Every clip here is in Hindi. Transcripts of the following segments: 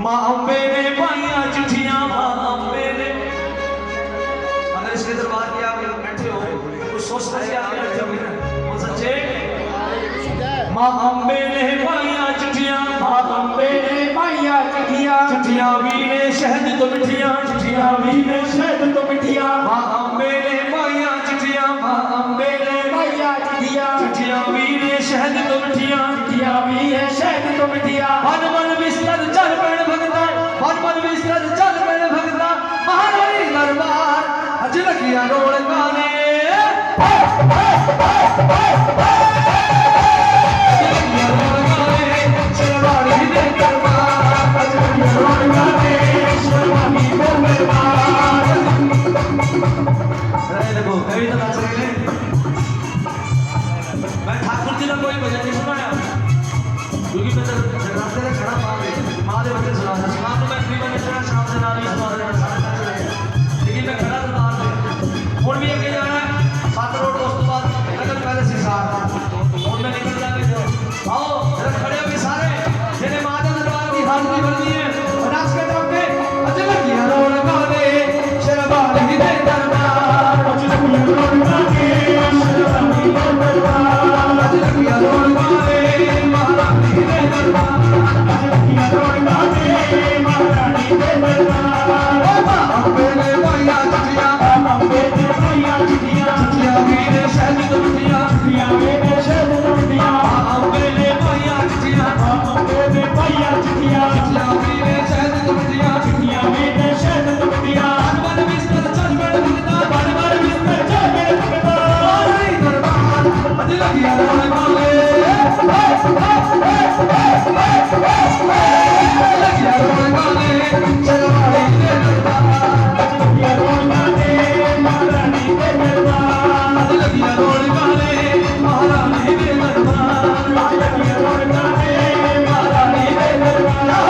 माँ अम्बे ने पाइया चिट्ठियां, माँ अम्बे ने। अगर इसके दरबार की आप बैठे हो तो सोच समझ के आगे बैठे होंगे ना, वो सच्चे। माँ अम्बे ने पाइया चिट्ठियां, माँ अम्बे ने पाइया चिट्ठियां, चिट्ठियां भी ने शहद तो मिठियां, चिट्ठियां भी ने शहद तो मिठियां। माँ अम्बे ने पाइया चिट्ठियां, माँ अम्बे ने पाइया चिट्ठियां, चिट्ठियां भी ने शहद तो मिठियां, चिट्ठियां भी है शहद तो मिठियां। मन मन बिस्तर चल पेड़ भगता, मन मन बिस्तर चल पेड़ भगता, महारानी दरबार अज लगिया रोल गाने। मैं ठाकुर जी का कोई भजन नहीं सुनाया क्योंकि मैं जगराते का खड़ा माँ के भजन सुना शाम को मैं फ्री बने चढ़ा शाम से नाम ही सुना देना, लेकिन मैं खड़ा दरबार में हूँ भी अगे जाना है 7 रोड उस तो बाद नगर पहले से हूँ मैं निकल जाएंगे। आओ जरा खड़े हो गए सारे जिन्हें माँ के दरबार की हाजरी बननी है नाच के जाओगे अजय लगिया रोल गाने शरबान ही दे दरबार, अजय लगिया रोल गाने शरबान ही दे दरबार, अजय लगिया रोल गाने महारानी दे दरबार, अजय लगिया रोल गाने महारानी दे दरबार। ओ माँ अम्बे ने पाइया चिट्ठियां, माँ अम्बे ने पाइया चिट्ठियां, चिट्ठियां भी ने शहद तो मिठियां, चिट्ठियां भी ने शहद तो मिठियां। माँ अम्बे ने पाइया चिट्ठियां, माँ अम्बे ने पाइया चिट्ठियां, चिट्ठियां भी ने शहद तो मिठियां, चिट्ठियां भी ने शहद तो मिठियां। मन मन बिस्तर चल पेड़ भगता, मन मन बिस्तर चल पेड़ भगता, महारानी दरबार अज लगिया रोल गाने। लगिया रोल गाने शरबानी दे दरबार, अज लगिया रोल गाने महारानी दे दरबार, अज लगिया रोल गाने महारानी दे दरबार, अज लगिया रोल गाने महारानी दे दरबार।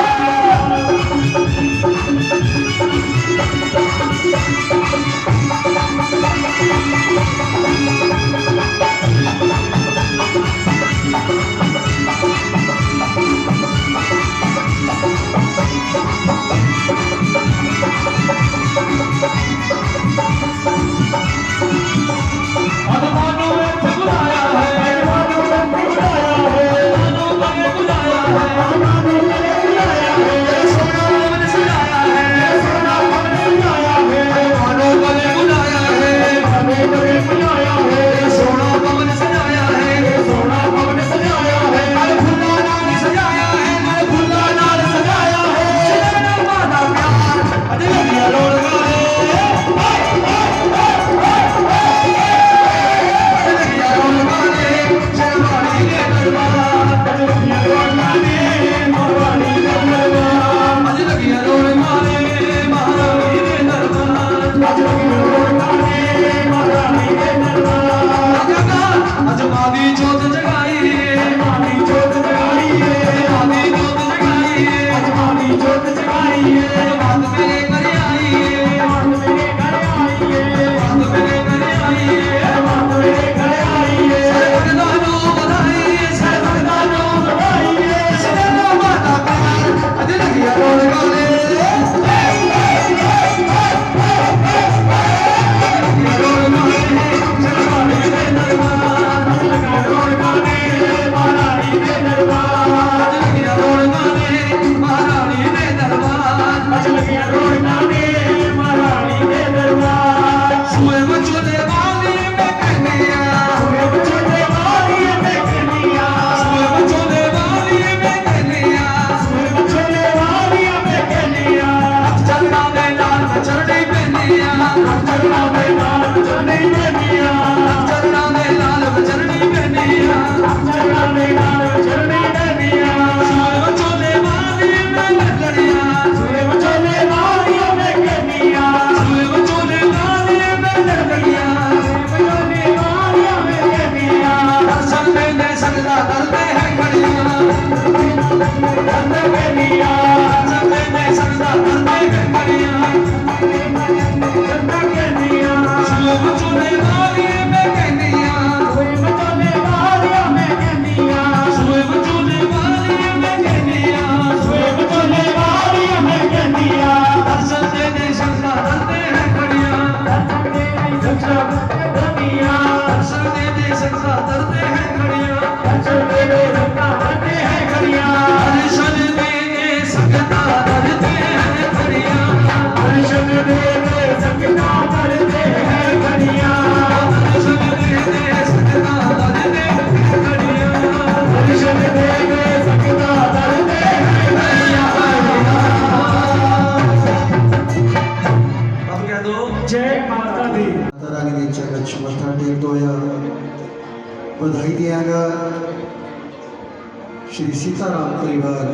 श्री सीताराम परिवार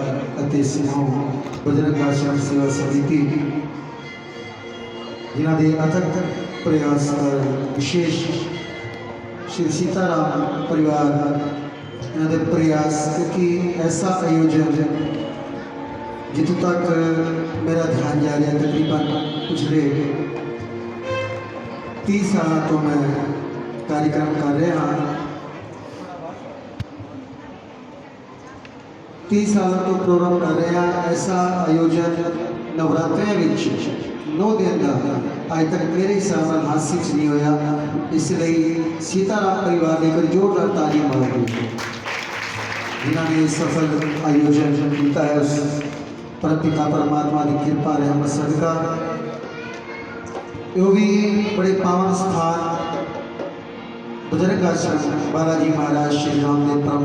ਅਤੇ ਸਮੂਹ ਬਜਰੰਗ ਆਸ਼ਰਮ सेवा समिति जिन्हों के अथक प्रयास विशेष श्री सीताराम परिवार इन्होंने प्रयास क्योंकि ऐसा आयोजन जितों तक मेरा ध्यान जा रहा तकरीबन पिछले 30 साल तो मैं कार्यक्रम कर रहा हाँ। 30 साल तो प्रोग्राम कर रहे हैं। ऐसा आयोजन नवरात्रे 9 दिन का अज तक मेरे हिसाब से हासिल नहीं होया। इसलिए सीताराम परिवार लेकर जोरदार ताली मारो जिन्होंने सफल आयोजन किया है। उस परमपिता परमात्मा की कृपा रहमत सदका यो भी बड़े पावन स्थान बजरंग आश्रम बालाजी महाराज श्री रामदेव परम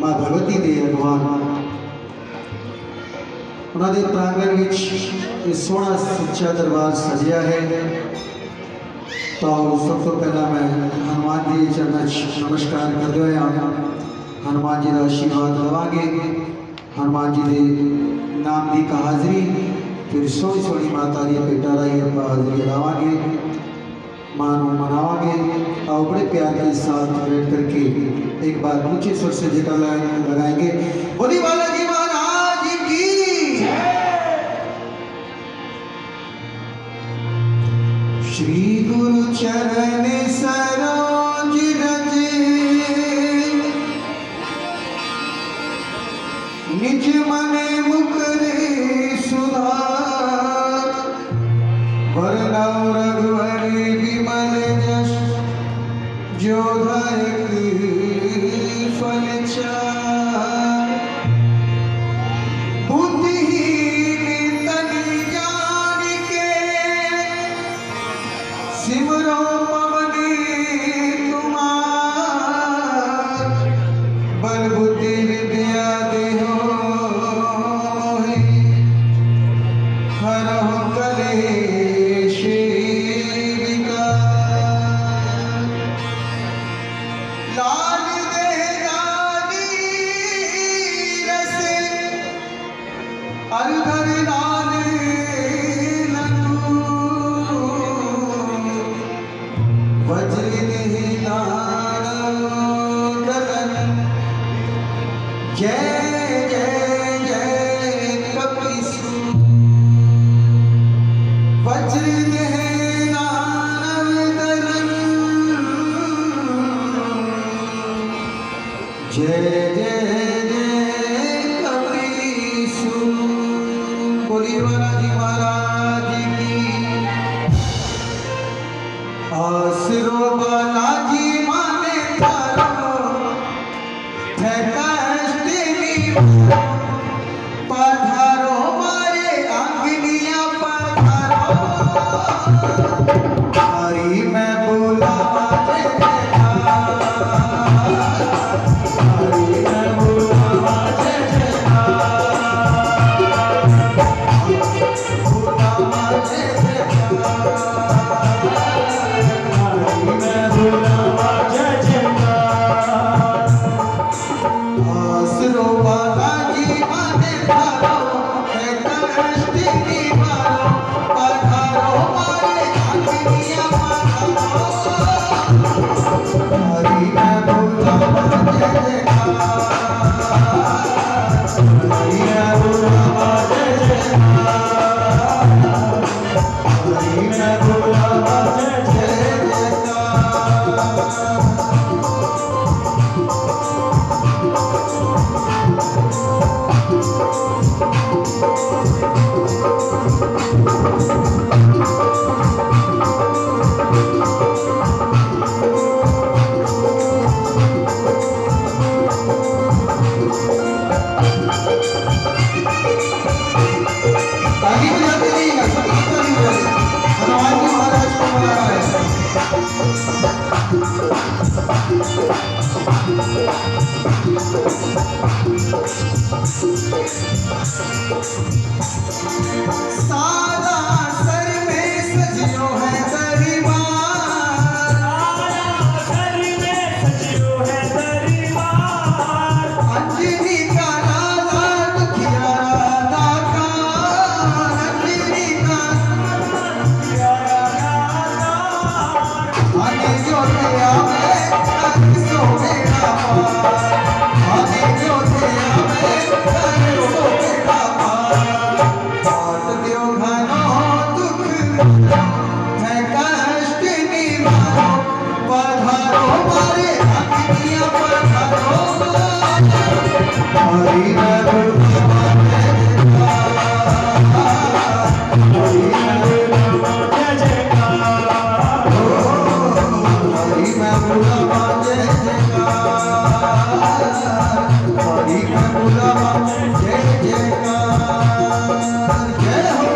माँ भगवती दे अगवान उन्होंने प्रांगण में सोहना सच्चा दरबार सजिया है। तो सब तो पहला मैं हनुमान जी चरणों नमस्कार करते हुए हनुमान जी का आशीर्वाद लवांगे। हनुमान जी के नाम की का हाजरी फिर सोहनी सोहनी माता की भेटा लाई आप हाजरी लावांगे माँ मनावांगे। आओ बड़े प्यार के साथ बैठ करके एक बार ऊंचे स्वर से जयकार लगाएंगे। बोली बालाजी महाराज की श्री गुरु चरण सरोज रज निज मने मुकरे सुधार वरनौ रघुवरी विमल जस जो धायक फल चार बुद्धिहीन तन जान के सिमरो पवन कुमार बल बुद्धि विद्या देहो मोहि हरहु कलेश विकार लाल देहदारी रसे अलधर लाल लनु वज्र निहितान गगन जय जय जय कपिसु वज्र निहितान गगन जय जय जय कपिसु। बोली बालाजी महाराज की आसरो बालाजी माने तारो है कष्ट निवारो पधारो मारे आंगनिया पधारो हरी मैं बोला आसरो बालाजी माने तारो है कष्ट निवारो पधारो मारे आंगनिया पधारो हरि मैं बोला जय जयकार हरि मैं बोला जय जयकार हरि मैं बोला जय जयकार। ताली बजाते रहिएगा, संगीत ताली बजाते। हनुमान जी महाराज को मनाना है। सादा सर में सजियो है दरबार, सादा सर में सजियो है दरबार। अंजनी हरि मैं बुलावा जय जयकार, हरि मैं बुलावा जय जयकार, हरि मैं बुलावा जय जयकार, जय हो।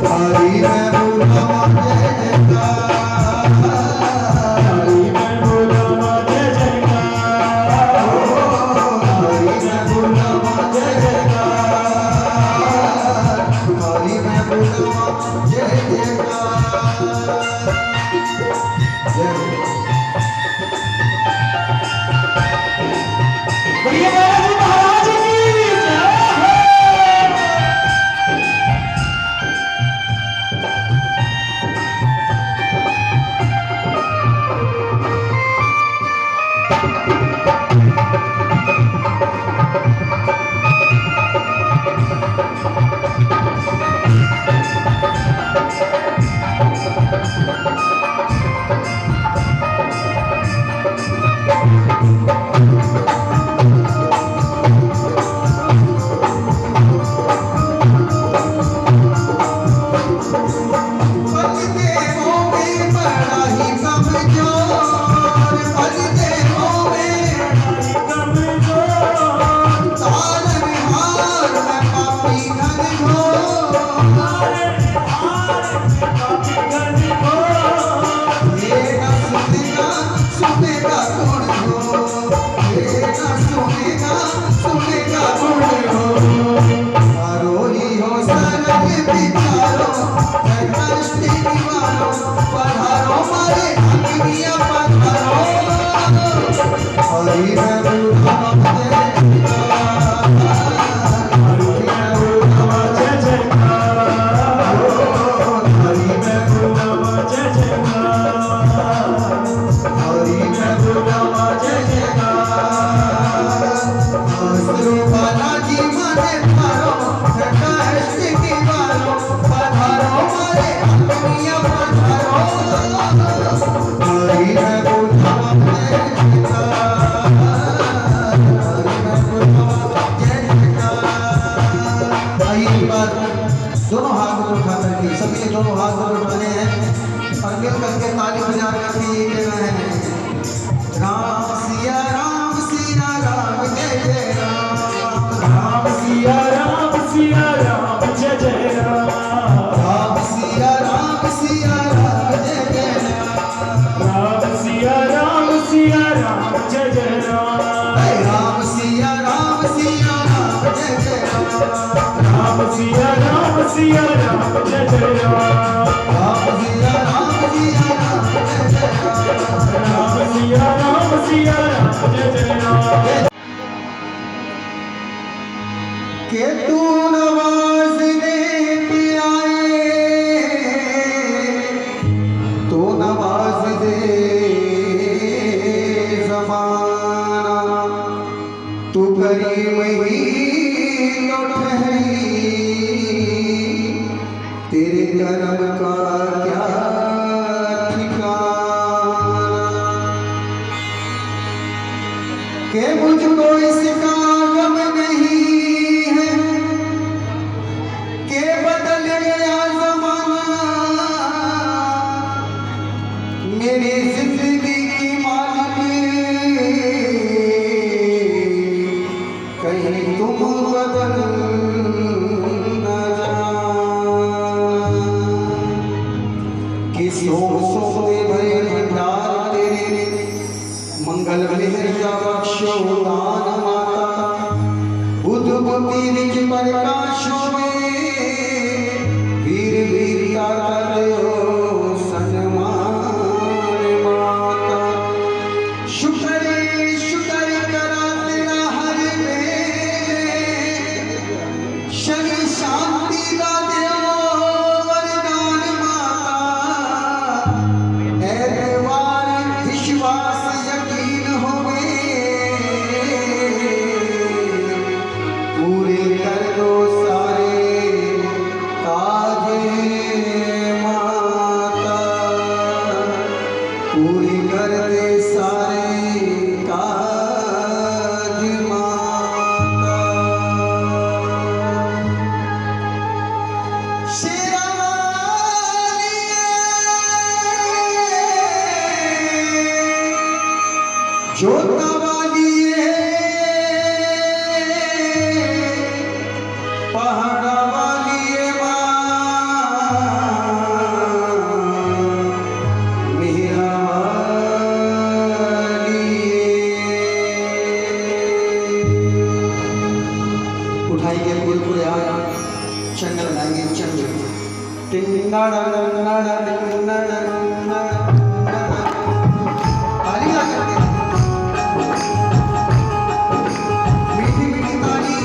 हरि मैं बुलावा जय जयकार, हरि मैं बुलावा जय जयकार, हरि मैं बुलावा जय जयकार, हरि मैं बुलावा जय जयकार, जय हो। बढ़िया महाराज की जय हो। दोनों हाथ को उठा करके सभी ने दोनों हाथ को उठाने हैं और मिल करके ताली बजा करके ये कहना है राम सिया राम जय जय राम, राम सिया राम जय जय राम, राम सिया राम जय जय राम, राम सिया राम जय जय राम, राम सिया राम जय जय राम, राम सिया राम जय जय राम, राम सिया राम जय जय राम, राम सिया राम जय जय राम। के तू नवाज़ने पे आए तो नवाज दे ज़माना, तू करीम ही तो ठहरी तेरे करम का क्या ठिकाना। कि मुझको इसका गम नहीं है कि बदल गया जमाना, मेरी जिंदगी की मालिक कहीं तुम बदल न जाना। किसी सोते भरे भंडार तेरे मंगल मेहर का बख्शो दान माता, बुध बुद्धि निज प्रकाशों में वीर वीरता करो सन्मान माता। शुक्र शुक्र करा तेरा हर में शनि शांति का देव वरदान माता। ऐतवार विश्वास यकीन होवे पूरे कर दो सारे काज माता, पूरे कर दे सारे काज माता। जोता वाली पहाड़ा वाली माँ, मेरा वाली। उठाइए गुरपुर आया चंद्र लाएंगे चंद्र टिंगाड़ा नाड़ा टिंगाड़ा नाड़ा ताली लगा करते हैं। मीठी मीठी ताली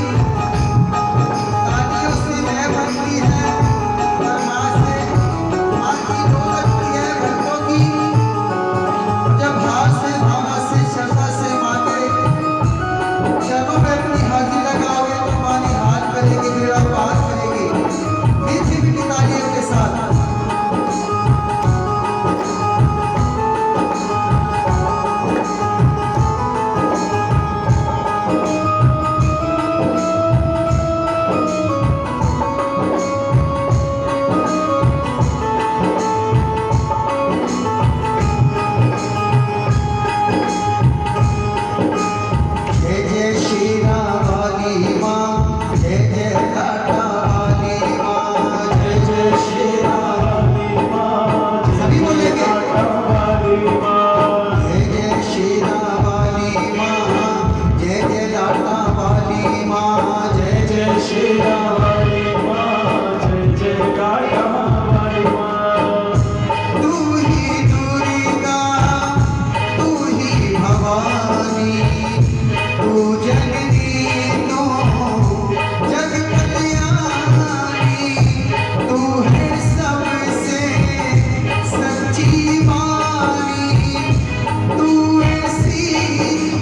तालियों से लय बनती है परमाश से, आरती हो लगती है भक्तों की जब हाथ से भावा से श्रद्धा से मांगे चरणों में अपनी हाजिरी लगाओगे तो मानी हाथ करेगी फिर आप बात करेगी मीठी मीठी तालियों के साथ। जय जय श्री राम वाली माँ, जय जय टाटा वाली माँ, जय जय श्री राम वाली माँ, सभी बोलेंगे जय जय श्री राम वाली माँ, जय जय टाटा वाली माँ, जय जय श्री राम वाली माँ, जय जय टाटा वाली माँ। तू ही दुर्गा तू ही भवानी, तू जननी तू जग कल्याणी, तू है सबसे सच्ची वाणी, तू ऐसी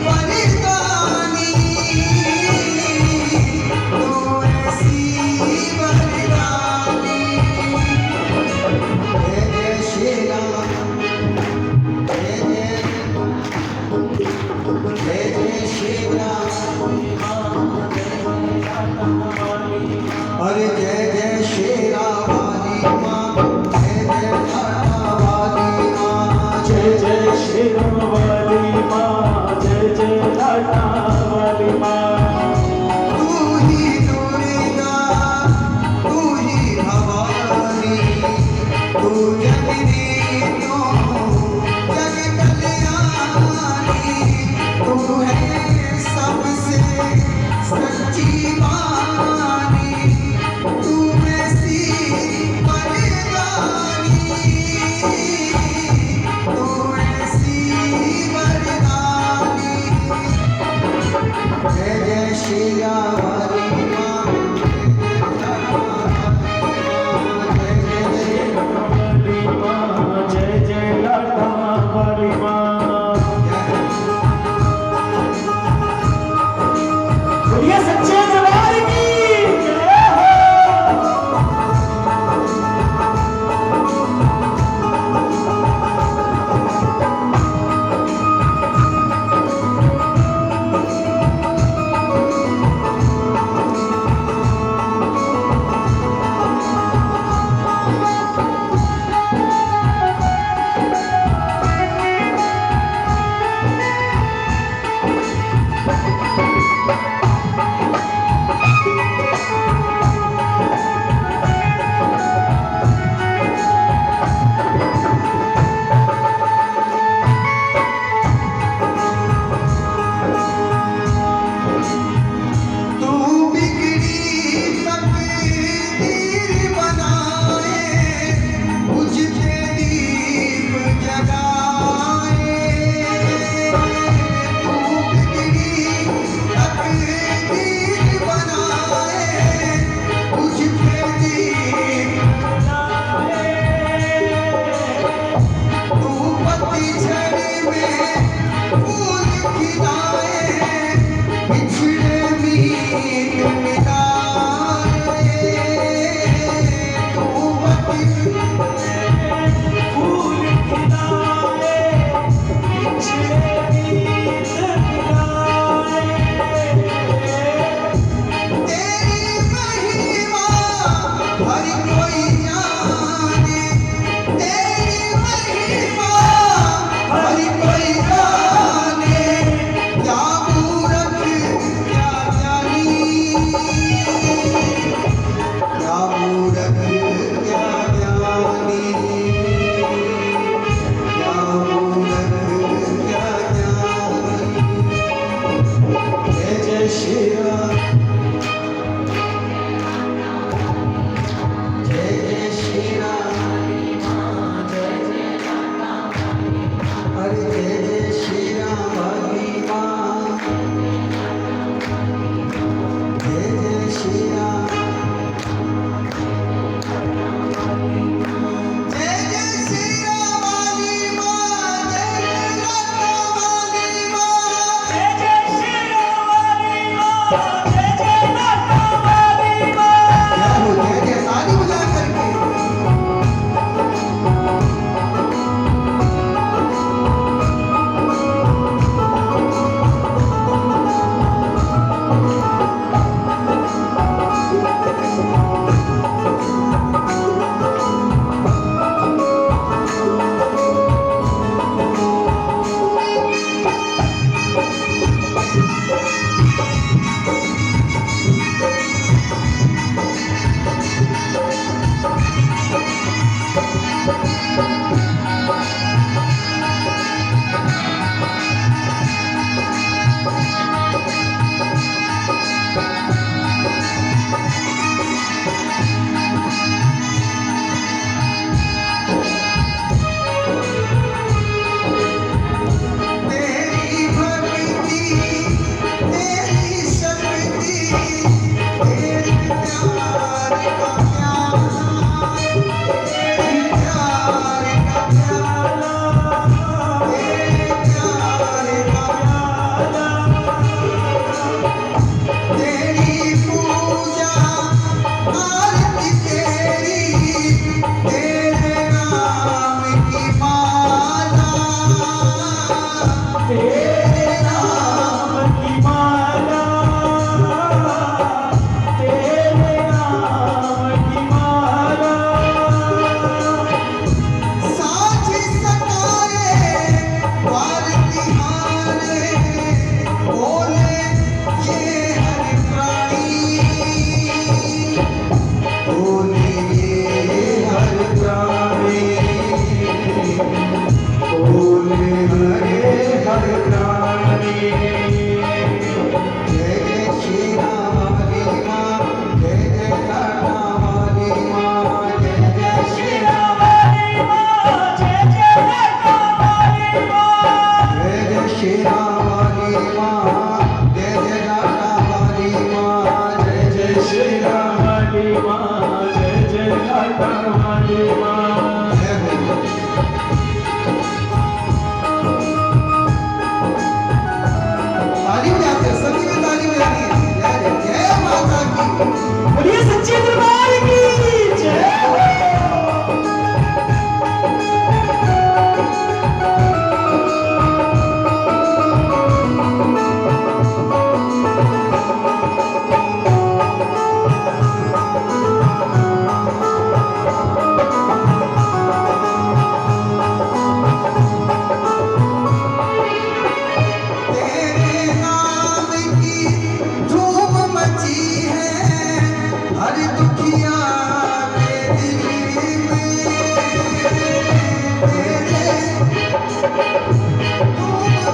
वरदानी, तू ऐसी वरदानी। जय जय श्री राम, जय जय जय जय श्री राम, अरे जय जय श्री राम वाली माँ, जय जय टाटा वाली माँ, जय जय श्री राम वाली माँ, जय जय टाटा वाली माँ। तू ही दुर्गा तू ही भवानी, तू जननी तू जग कल्याणी, तू है सबसे सच्ची वाणी, तू ऐसी वरदानी, तू ऐसी वरदानी।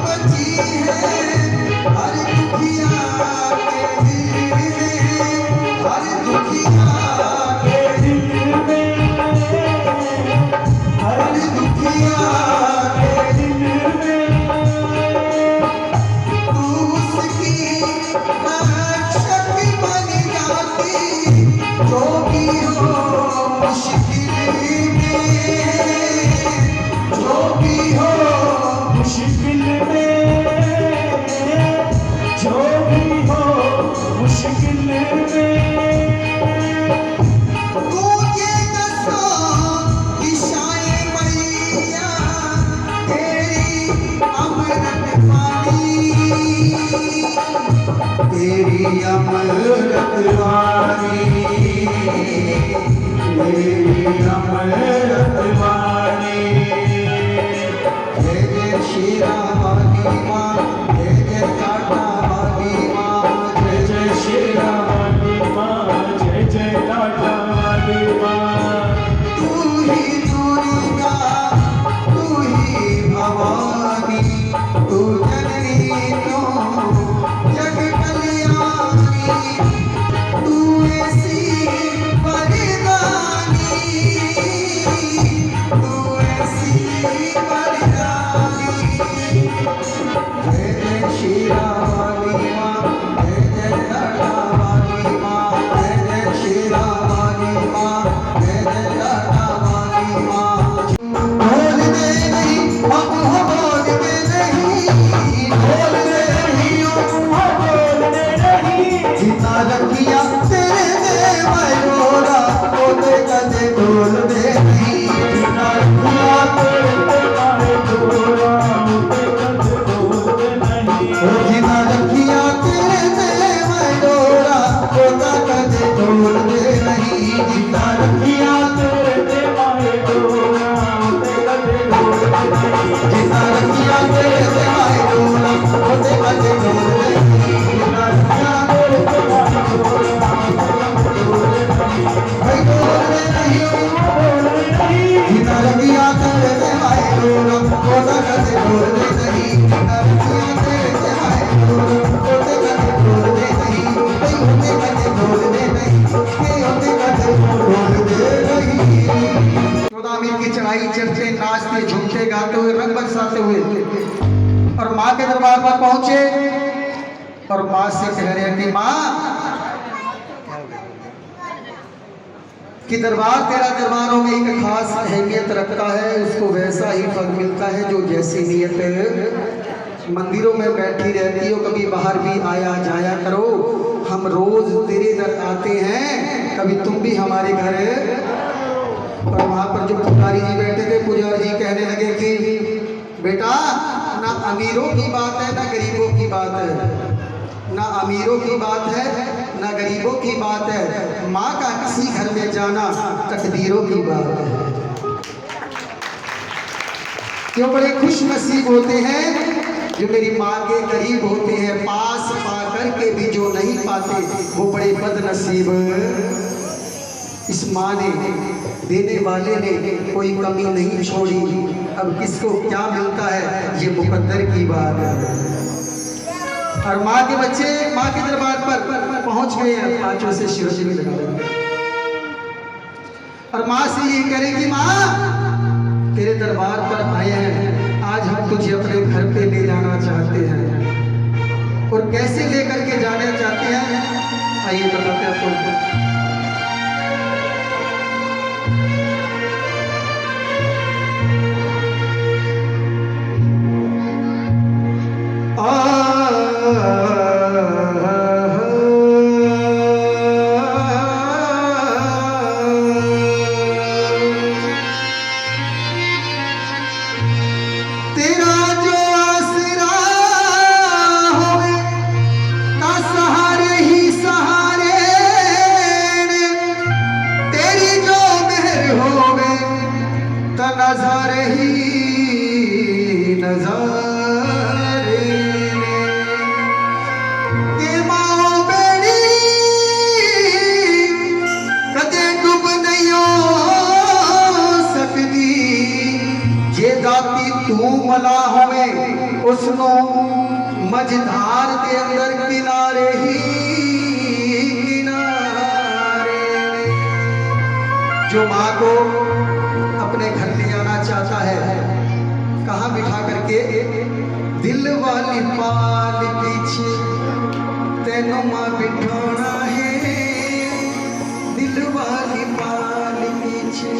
बची है हर दुखिया के दिल में, हर दुखिया के दिल में, हर दुखिया के दिल में तू उसकी रक्षक बन जाती, जो भी हो मुश्किल में, जो भी हो मुश्किल में, जो भी हो मुश्किल में, तुझे दसो दिशाएं मैया तेरी अमृत वाणी, तेरी अमृत वाणी, तेरी अमृत वाणी। जय जय श्री राम वाली माँ, जय जय टाटा वाली माँ, जय जय श्री राम। जय जय टाटा वाली माँ। तू ही दुर्गा, तू ही भवानी, तू जननी तू जग कल्याणी, तू ऐसी वरदानी, तू ऐसी वरदानी। जय जय श्री राम वाली माँ, जय जय टाटा वाली माँ, जय जय श्री राम वाली माँ, जय जय टाटा वाली माँ। बोल दे नहीं अब हो, बोल दे नहीं, बोल दे नहीं बोलने नहीं, जितना रखिया तेरे मैं रोरा, बोले कदे बोल दे नहीं, जितना रखिया मारे डोरा मुझे कद बोलने नहीं। जितना रखिया तेरे मैं रोरा, बोला कदे बोल दे नहीं, जितना रखिया तेरे मारे डोरा मुझे कद बोलने नहीं। जितना रखिया तेरे मैं रोरा, बोले कदे बोल दे नहीं, जितना रखिया तेरे मारे डोरा मुझे कद बोलने नहीं। मैं बोल दे नहीं, बोलने नहीं, जितना रखिया तेरे मैं रोरा, बोला कदे बोल दे नहीं, जितना रखिया तेरे मैं रोरा, बोले कदे बोल दे नहीं, नहीं होते कदे बोल दे नहीं, नहीं होते कदे बोल दे नहीं। 14 मील की चढ़ाई चढ़ते, नाचते, झूमते, गाते हुए, रंग बरसाते हुए और माँ के दरबार पर पहुंचे और माँ से कह रहे हैं कि माँ कि दरबार तेरा दरबारों में एक खास अहमियत रखता है, उसको वैसा ही फल मिलता है जो जैसी नीयत मंदिरों में बैठी रहती हो, कभी बाहर भी आया जाया करो, हम रोज तेरे दर आते हैं, कभी तुम भी हमारे घर। और वहाँ पर जो पुजारी जी बैठे थे, पुजारी जी कहने लगे कि बेटा ना अमीरों की बात है ना गरीबों की बात है, ना अमीरों की बात है ना गरीबों की बात है, माँ का किसी घर में जाना तकदीरों की बात है। क्यों बड़े खुश नसीब होते हैं जो मेरी माँ के करीब होते हैं, पास पा कर के भी जो नहीं पाते वो बड़े बदनसीब। इस माँ ने, देने वाले ने कोई कमी नहीं छोड़ी, अब किसको क्या मिलता है ये मुकद्दर की बात है। और माँ के बच्चे माँ के दरबार पर पहुंच गए हैं, पांचों से शिरोजनी लगा रहे हैं और माँ से ये कह रही कि माँ तेरे दरबार पर आए हैं, आज हम तुझे अपने घर पे ले जाना चाहते हैं। और कैसे लेकर के जाना चाहते हैं आइए बताते हैं आपको। तेरा जो आसरा होवे ता सहारे ही सहारे उसनों मझधार के अंदर किनारे ही किनारे जो माँ को अपने घर ले जाना चाहता है, कहाँ बिठा करके? दिल वाली पाल पीछे तेनों माँ बिठाना है, दिल वाली पाल पीछे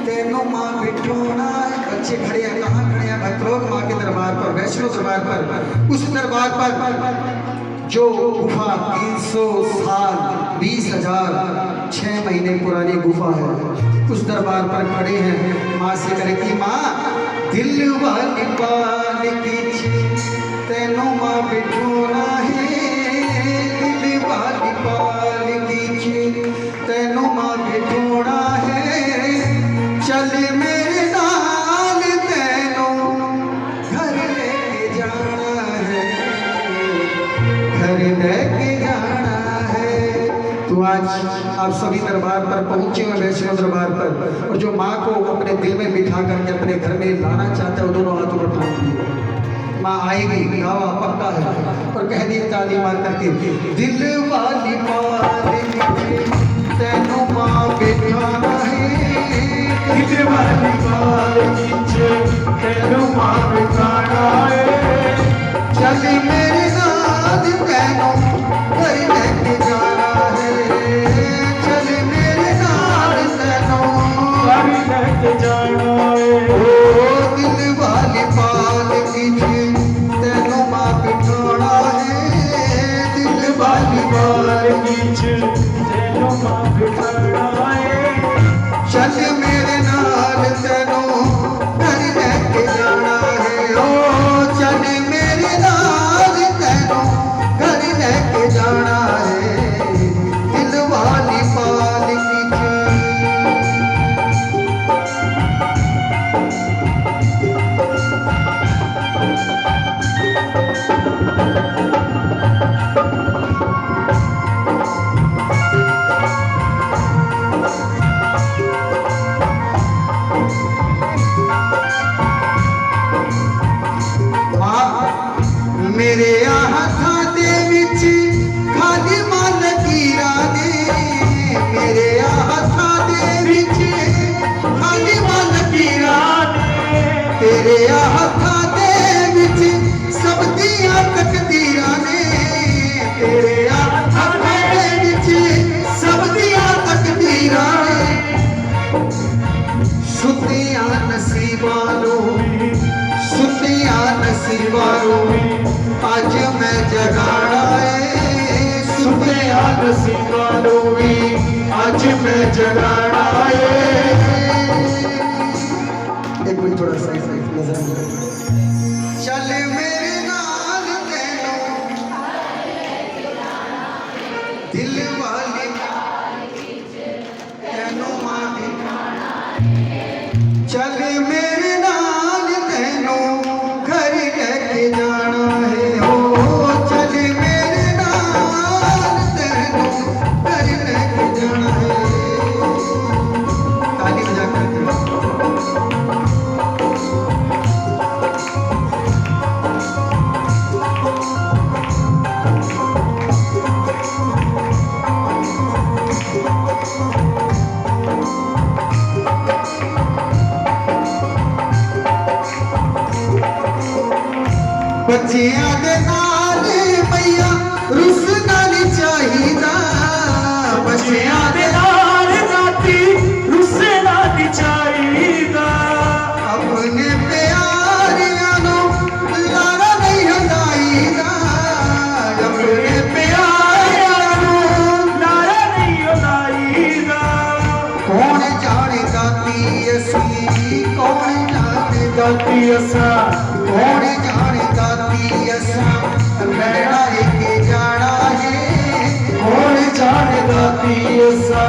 तेनों माँ बिठाना है। बच्चे खड़े हैं, कहाँ खड़े हैं? भक्त लोग माँ के दरबार पर, वैष्णो दरबार पर, उस दरबार पर जो गुफा 300 साल 20,000 6 महीने पुरानी गुफा है, उस दरबार पर खड़े हैं। माँ से करें कि माँ दिल वाली पाल पीछे तेनों माँ बिठाना है, दिल वाली पाल पीछे तेनों माँ बिठाना है। चल मेरे नाल तेनों घर लेके जाना है, घर लेके जाना है। तो आज आप सभी दरबार पर पहुंचे हुए, वैष्णो दरबार पर, और जो माँ को अपने दिल में बिठा करके अपने घर में लाना चाहते हो, दोनों हाथों पर थाम दिए। माँ आएगी, दावा पक्का है। और कह दिए ताली मार करके, दिल वाली पाल तेनों माँ बिठाना है, दिल वाली पाल पीछे तेनों माँ बिठाना है। चल मेरे नाल तेनों घर लेके जाना है, चल मेरे नाल तेनों घर लेके जाना है। ओ दिल वाली पाल पीछे तेनों माँ बिठाना है, दिल वाली पाल पीछे तेनों माँ बिठाना है। चल मेरे नाल तेनों घर लेके जाना है, ओ चल मेरे नाल तेनों घर लेके जाना है, दिल वाली पाल पीछे। मेरे हत्थां दे विच खाली मन कीरा ने, मेरे हत्थां दे विच खाली मन कीरा ने, तेरे हत्थां दे विच सब दियां तकदीरां ने, तेरे हत्थां दे विच सब दियां तकदीरां ने। सुतियां नसीबां नूं, सुतियां नसीबां नूं आज मैं जगाना है, सुतिया नसीबां नूं वी आज मैं जगाना है। एक मिनट थोड़ा सा नजर। चल मेरे नाल तेनों दिल वाली तेनों माँ बिठाना, चल मेरे नाल तेनों घर लेके जाना है, ओ चल मेरे नाल तेनों घर लेके जाना है। ताली बजा कर बच्चियां दे नाल मैया रुसना नहीं चाहिदा, बच्चियां दे नाल राती रुसना नहीं चाहिदा, अपने प्यारियां नूं लारा नहीं हंदाईदा, अपने प्यारियां नूं लारा नहीं हंदाईदा। कौन जाने दाती असी, कौन जाने दाती असा, कौन जाने दाती असा रहना लेके जाना है, कौन जाने दाती असा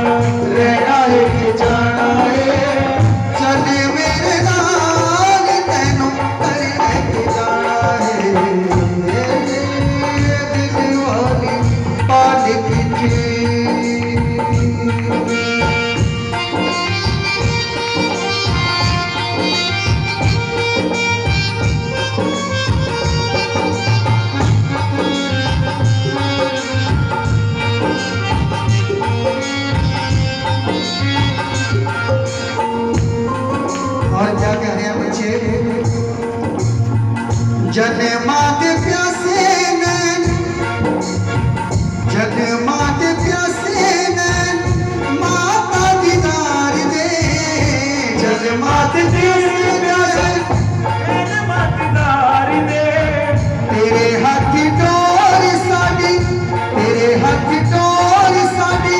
जन्मात प्यासे नैन जन्मात प्यासे नैन माता दीदार दे जन्मात प्यासे तेरे हाथ डोर साडी तेरे हाथ डोर साडी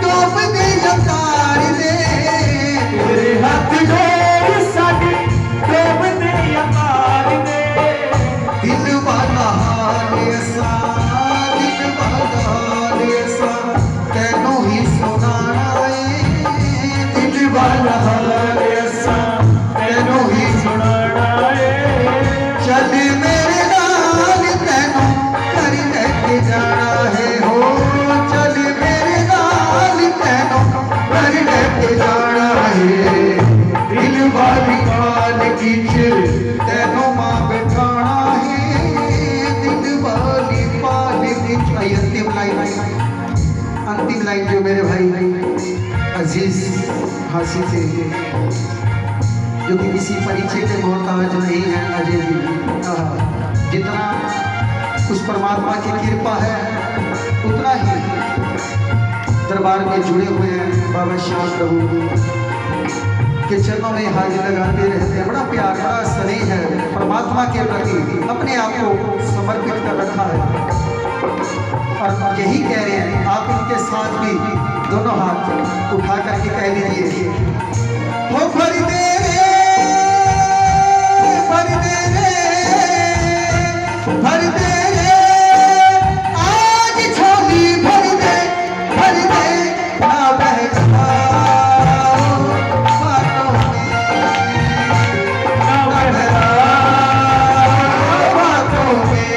डोब दे अवतार दे तेरे हाथ डोर साडी डोब दे अवतार दे दिल वाला हाल ऐसा दिल वाला हाल ऐसा तैनू ही सुनाना है दिल वाला हाल ऐसा तैनू ही सुनाना है चल मेरे नाल तैनू घर लेके जाना है हो चल मेरे नाल तैनू घर लेके जाना है दिल वाली गाल खींच तैनू मां बैठाना है दिल वाली पाल खींच आई अंतिम लाइन जो मेरे भाई अजीज हासिल थे जो कि किसी परिचय के मोहताज नहीं है अजय जी जितना उस परमात्मा की कृपा है उतना ही दरबार में जुड़े हुए हैं बाबा श्याम प्रभु के चरणों में हाजिर लगाते रहते हैं बड़ा प्यार बड़ा स्नेह है परमात्मा के प्रति अपने आप को समर्पित कर रखा है और यही कह रहे हैं आप इनके साथ भी दोनों हाथ उठा करके कह लीजिए हो भर दे भर दे आज झोली भर दे ना बहका बातों में ना बहका बातों में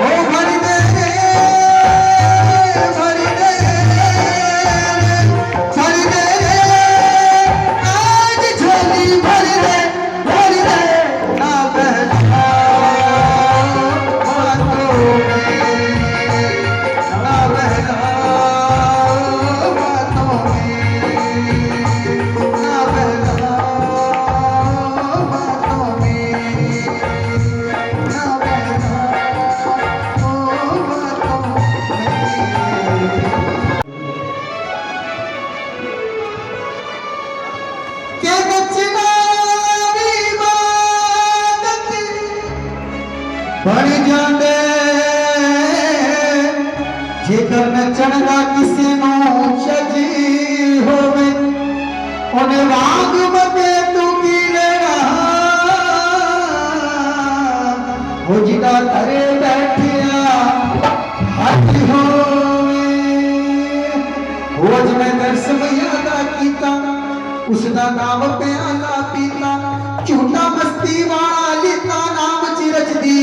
ओ भर दे आज झोली भर दे ना बहका बन जाते जेकर नचण का किसी नो चजी होवे उन्हें वाग बते तू की लेना हो जिदा करे बैठिया हाथी होवे हो जिने दर्श यादा कीता उसदा नाम प्याला पीता झूठा मस्ती वाला लीता नाम रचदी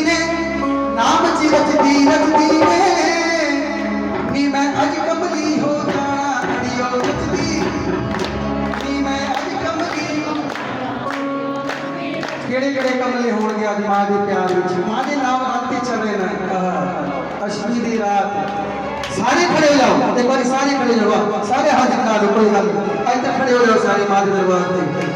ने नाम रचदी ने नी मैं अज कमली हो जाना दियो रचदी नी मैं अज कमली हो केड़े कमले होणगे अज मां दे प्यार विच मां दे नाम राते चले ना अष्टमी दी रात सारे खड़े हो जाओ एक बार सारे खड़े हो जाओ सारे हाथ दिखा दो कोई गल अज तक खड़े हो जाओ सारे मां दे दरबार ते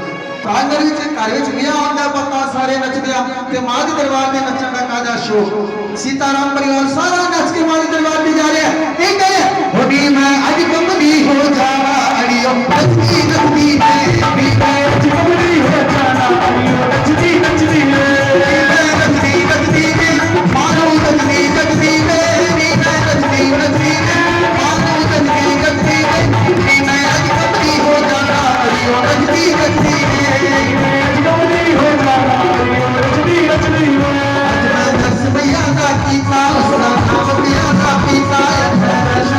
प्रांगण विच घर विच विआह होंदा पता सारे नचदे आ ते मां दे दरबार ते नचण दा कादा शौक सीताराम परिवार सारा नच के मां दे दरबार ते जा रहा है ठीक है होनी मैं अज कमली हो जाना अड़ियो नचदी नचदी है भी मैं अज कमली हो जाना अड़ियो नचदी नचदी है नचदी नचदी है मानो नचदी नचदी है भी मैं नचदी नचदी है मानो नचदी नचदी है भी मैं अज कमली हो जाना अड़ियो नचदी नचदी भैया का कीता उसका नाम पिया का पीता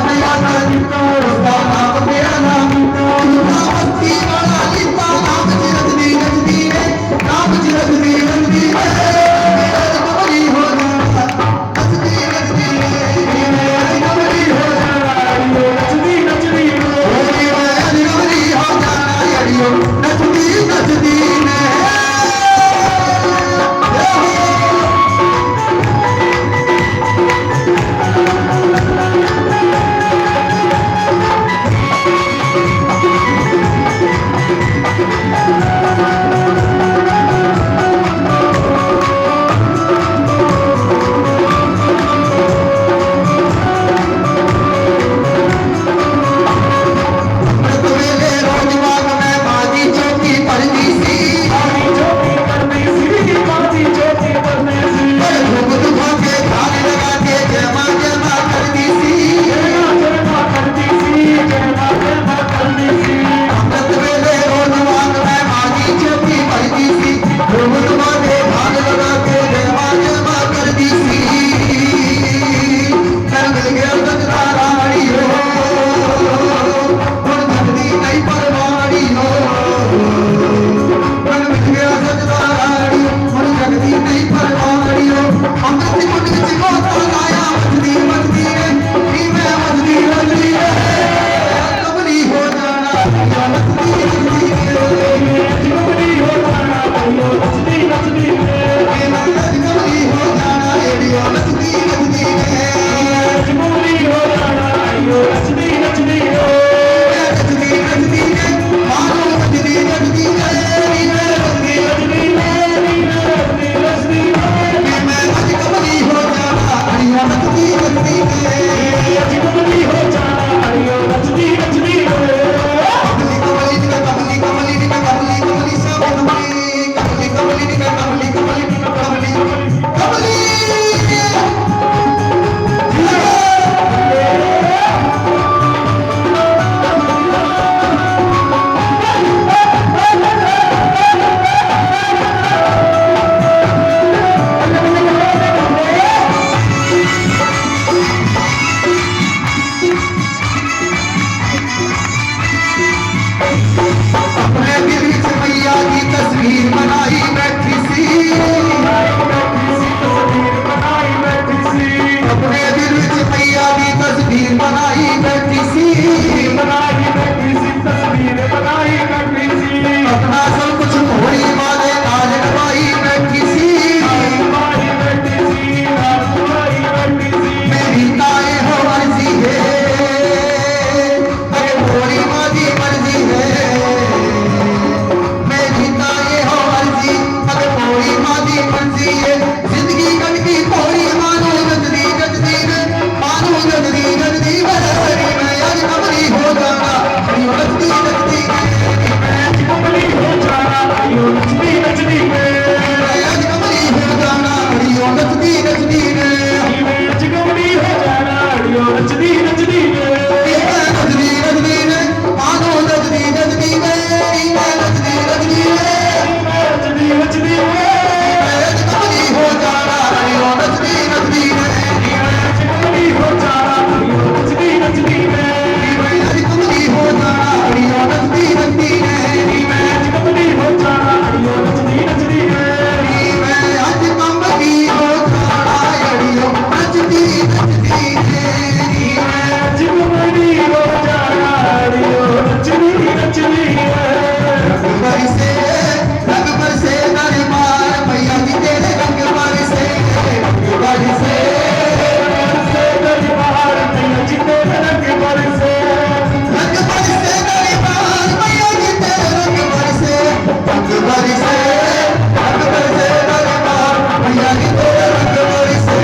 मैया जी तेरे रंग बरसे,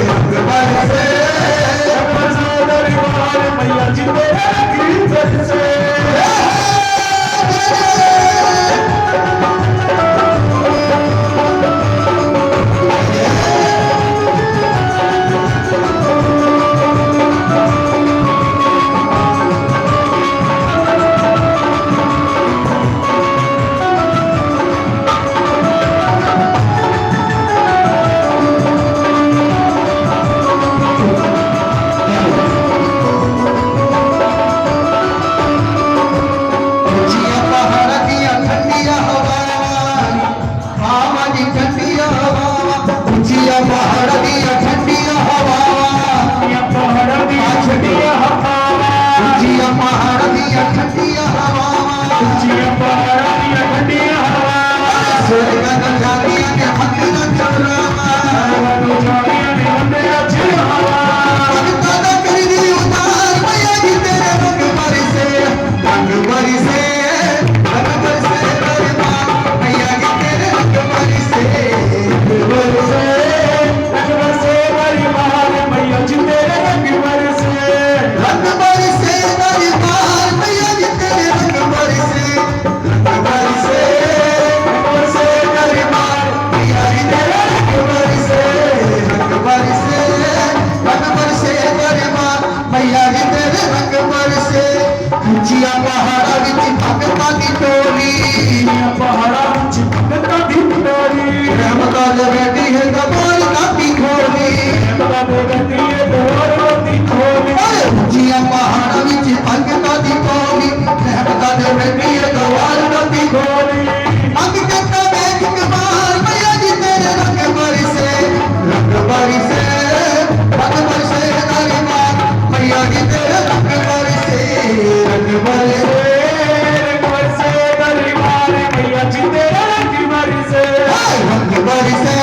रंग बरसे। दरबार मैया जी तेरे रंग बरसे। ऊंचिया पहाड़ दिया ठंडिया हवावां, हवा दी ठंडिया हवावां। ऊंचिया पहाड़ दिया ठंडिया हवावां, या पहाड़ दी छड़िया हवा, ऊंचिया पहाड़ दिया ठंडिया हवावां। जिया पहाड़ दी ठंडिया हवा, स्वर्ग दा जालियां ने हक ना चुरावां। तो जालियां ने बंदिया चिड़ावा। भगतां दा करदी उतार मैया जी तेरे रंग बरसे, रंग बरसे, रंग बरसे दरबार मैया जी तेरे रंग बरसे, रंग बरसे। रंग बरसे दरबार मैया जी तेरे रंग बरसे। रंग बरसे दरबार मैया जी तेरे रंग बरसे, रंग बरसे, बरसे दरबार मैया जी तेरे रंग बरसे, रंग बरसे, रंग बरसे दरबार मैया जी तेरे रंग बरसे। ऊंचिया पहाड़ा विच भगतां दी टोली, जिया पहाड़ा विच भगतां दी टोली, रहमतां दे बेटी है दबार काटी खोली। रहमतां दे बेटी है दबार दी खोली। ऊंचिया पहाड़ा विच भगतां दी टोली, रहमतां दे बेटी है दबार काटी खोली। अंग कट्टा देख कमाल मैया जी तेरे रंग बरसे, रंग बरसे, रंग बरसे दरबार मैया जी तेरे रंग बरसे, रंग बरसे। रंग बरसे दरबार मैया जी तेरे रंग बरसे। रंग बरसे